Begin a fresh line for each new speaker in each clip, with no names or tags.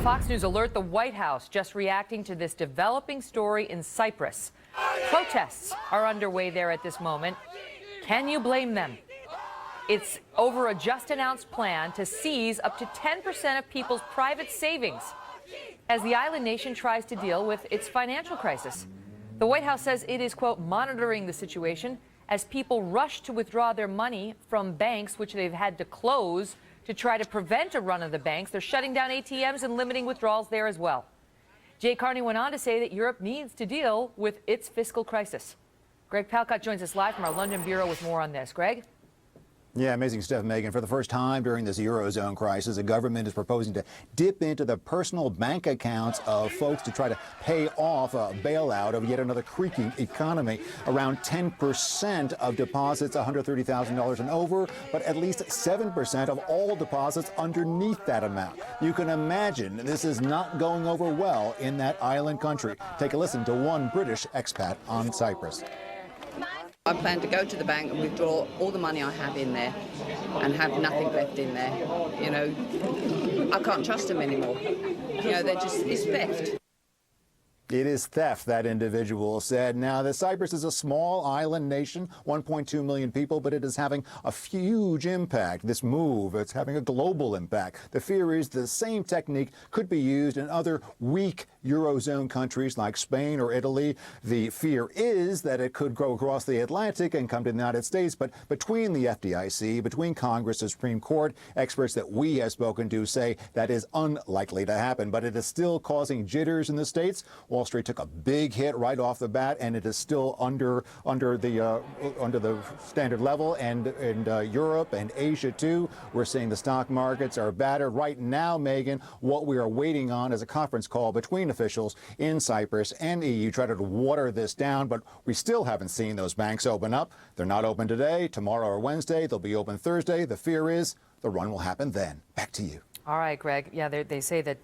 Fox News alert: the White House just reacting to this developing story in Cyprus. Protests are underway there at this moment. Can you blame them? It's over a just-announced plan to seize up to 10% of people's private savings as the island nation tries to deal with its financial crisis. The White House says it is, quote, monitoring the situation as people rush to withdraw their money from banks, which they've had to close to try to prevent a run of the banks. They're shutting down ATMs and limiting withdrawals there as well. Jay Carney went on to say that Europe needs to deal with its fiscal crisis. Greg Palcott joins us live from our London bureau with more on this. Greg?
Yeah, amazing stuff, Megan. For the first time during this Eurozone crisis, the government is proposing to dip into the personal bank accounts of folks to try to pay off a bailout of yet another creaking economy. Around 10% of deposits $130,000 and over, but at least 7% of all deposits underneath that amount. You can imagine this is not going over well in that island country. Take a listen to one British expat on Cyprus.
I plan to go to the bank and withdraw all the money I have in there and have nothing left in there. You know, I can't trust them anymore. You know, it's theft.
It is theft, that individual said. Now, Cyprus is a small island nation, 1.2 million people, but it is having a huge impact. This move, it's having a global impact. The fear is the same technique could be used in other weak Eurozone countries like Spain or Italy. The fear is that it could go across the Atlantic and come to the United States. But between the FDIC, between Congress and Supreme Court, experts that we have spoken to say that is unlikely to happen. But it is still causing jitters in the States. Wall Street took a big hit right off the bat, and it is still under the standard level. And in Europe and Asia too, we're seeing the stock markets are battered right now. Megan, what we are waiting on is a conference call between officials in Cyprus and EU try to water this down, but we still haven't seen those banks open up. They're not open today, tomorrow or Wednesday. They'll be open Thursday. The fear is the run will happen then. Back to you.
All right, Greg. Yeah, they say that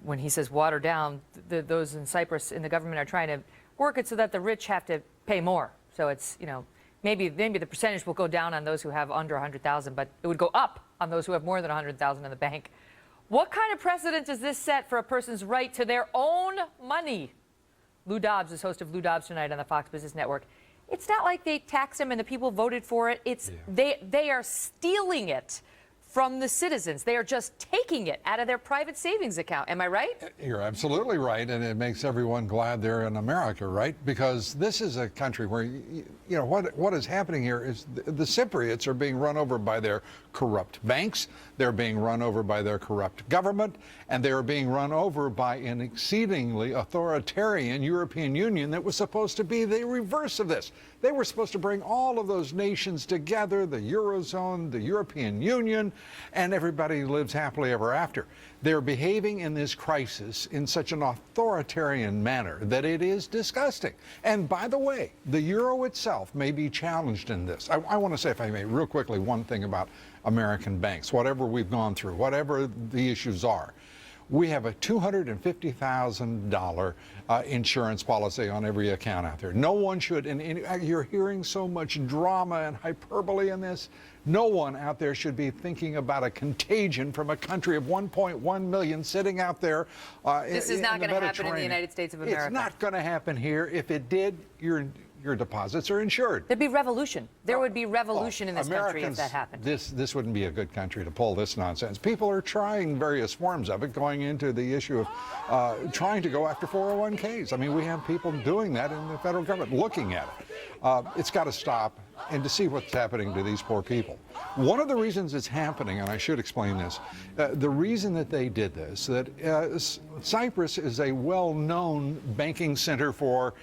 when he says water down, those in Cyprus in the government are trying to work it so that the rich have to pay more. So it's, you know, maybe the percentage will go down on those who have under 100,000, but it would go up on those who have more than 100,000 in the bank. What kind of precedent does this set for a person's right to their own money? Lou Dobbs is host of Lou Dobbs Tonight on the Fox Business Network. It's not like they tax him and the people voted for it. It's they are stealing it from the citizens. They are just taking it out of their private savings account. Am I right?
You're absolutely right, and it makes everyone glad they're in America, right? Because this is a country where, you know, what is happening here is the Cypriots are being run over by their corrupt banks, they're being run over by their corrupt government, and they're being run over by an exceedingly authoritarian European Union that was supposed to be the reverse of this. They were supposed to bring all of those nations together, the Eurozone, the European Union, and everybody lives happily ever after. They're behaving in this crisis in such an authoritarian manner that it is disgusting. And by the way, the euro itself may be challenged in this. I want to say, if I may, real quickly, one thing about American banks. Whatever we've gone through, whatever the issues are, we have a $250,000 insurance policy on every account out there. No one should, and you're hearing so much drama and hyperbole in this, no one out there should be thinking about a contagion from a country of 1.1 million sitting out there.
This is not going to happen in the United States of America.
It's not going to happen here. If it did, your deposits are insured.
There'd be revolution. There would be revolution in this country if that happened.
This wouldn't be a good country to pull this nonsense. People are trying various forms of it, going into the issue of trying to go after 401ks. I mean, we have people doing that in the federal government, looking at it. It's got to stop, and to see what's happening to these poor people. One of the reasons it's happening, and I should explain this, the reason that they did this, that Cyprus is a well-known banking center for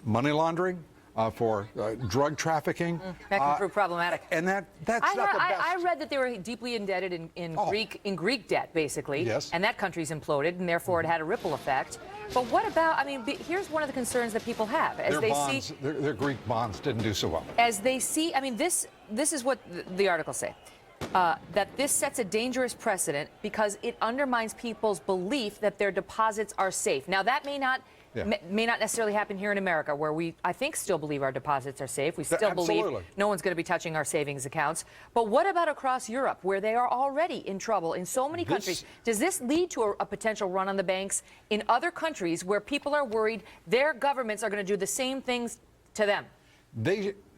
money laundering, for drug trafficking.
That can prove problematic.
And that's not the best.
I read that they were deeply indebted in Greek debt, basically.
Yes.
And that country's imploded, and therefore it had a ripple effect. But what about, I mean, here's one of the concerns that people have. As
their Greek bonds didn't do so well.
As they see, I mean, this is what the articles say. that this sets a dangerous precedent because it undermines people's belief that their deposits are safe. Now, that may not necessarily happen here in America, where we, I think, still believe our deposits are safe. We still believe no one's going to be touching our savings accounts. But what about across Europe, where they are already in trouble in so many countries? Does this lead to a potential run on the banks in other countries where people are worried their governments are going to do the same things to them?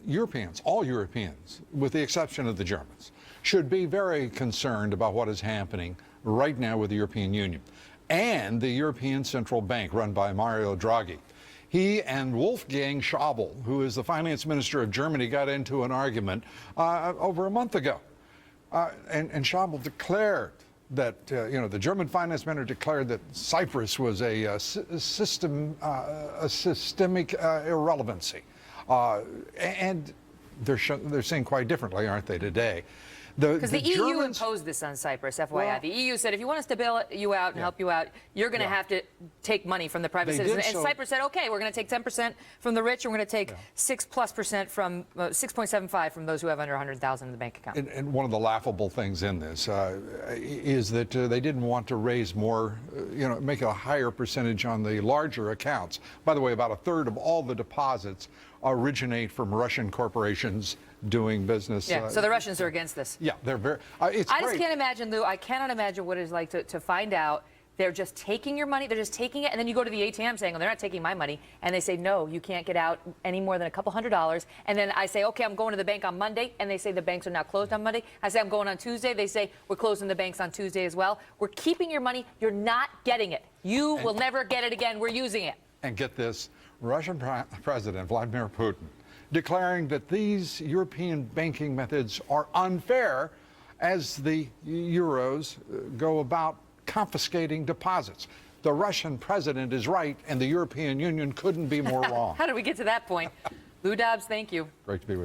Europeans, all Europeans, with the exception of the Germans, should be very concerned about what is happening right now with the European Union and the European Central Bank, run by Mario Draghi. He and Wolfgang Schäuble, who is the finance minister of Germany, got into an argument over a month ago. And Schäuble declared that, the German finance minister declared that Cyprus was a systemic irrelevancy. And they're saying quite differently, aren't they, today?
Because the EU imposed this on Cyprus, FYI. Well, the EU said, if you want us to bail you out and help you out, you're going to have to take money from the private citizens. And Cyprus said, okay, we're going to take 10% from the rich, and we're going to take 6+% from 6.75 from those who have under 100,000 in the bank account.
And one of the laughable things in this is that they didn't want to raise more, make a higher percentage on the larger accounts. By the way, about a third of all the deposits originate from Russian corporations doing business.
Yeah, so the Russians are against this.
Yeah, they're very.
I just can't imagine, Lou. I cannot imagine what it's like to find out they're just taking your money. They're just taking it, and then you go to the ATM saying, "Oh, they're not taking my money," and they say, "No, you can't get out any more than a couple $100." And then I say, "Okay, I'm going to the bank on Monday," and they say the banks are now closed on Monday. I say, "I'm going on Tuesday." They say, "We're closing the banks on Tuesday as well." We're keeping your money. You're not getting it. You will never get it again. We're using it.
And get this, Russian President Vladimir Putin declaring that these European banking methods are unfair as the Euros go about confiscating deposits. The Russian president is right, and the European Union couldn't be more wrong.
How did we get to that point? Lou Dobbs, thank you.
Great to be with you.